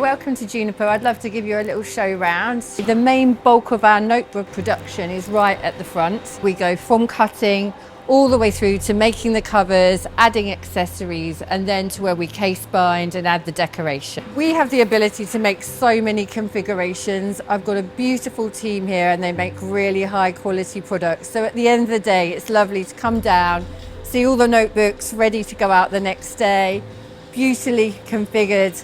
Welcome to Juniper. I'd love to give you a little show round. The main bulk of our notebook production is right at the front. We go from cutting all the way through to making the covers, adding accessories, and then to where we case bind and add the decoration. We have the ability to make so many configurations. I've got a beautiful team here and they make really high quality products. So at the end of the day, it's lovely to come down, see all the notebooks ready to go out the next day, beautifully configured,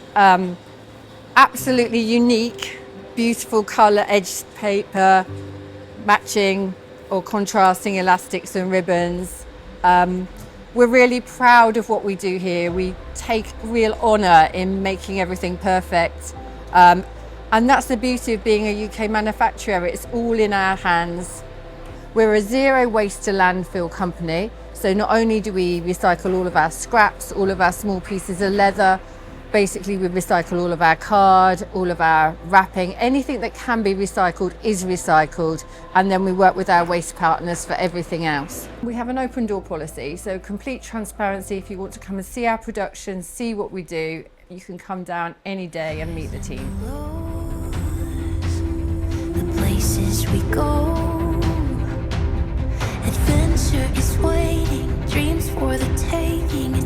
absolutely unique, beautiful colour edged paper, matching or contrasting elastics and ribbons. We're really proud of what we do here. We take real honour in making everything perfect. And that's the beauty of being a UK manufacturer. It's all in our hands. We're a zero waste to landfill company. So not only do we recycle all of our scraps, all of our small pieces of leather, basically we recycle all of our card, all of our wrapping, anything that can be recycled is recycled, and then we work with our waste partners for everything else. We have an open door policy, so complete transparency. If you want to come and see our production, see what we do, you can come down any day and meet the team. The places we go, adventure is waiting, dreams for the taking.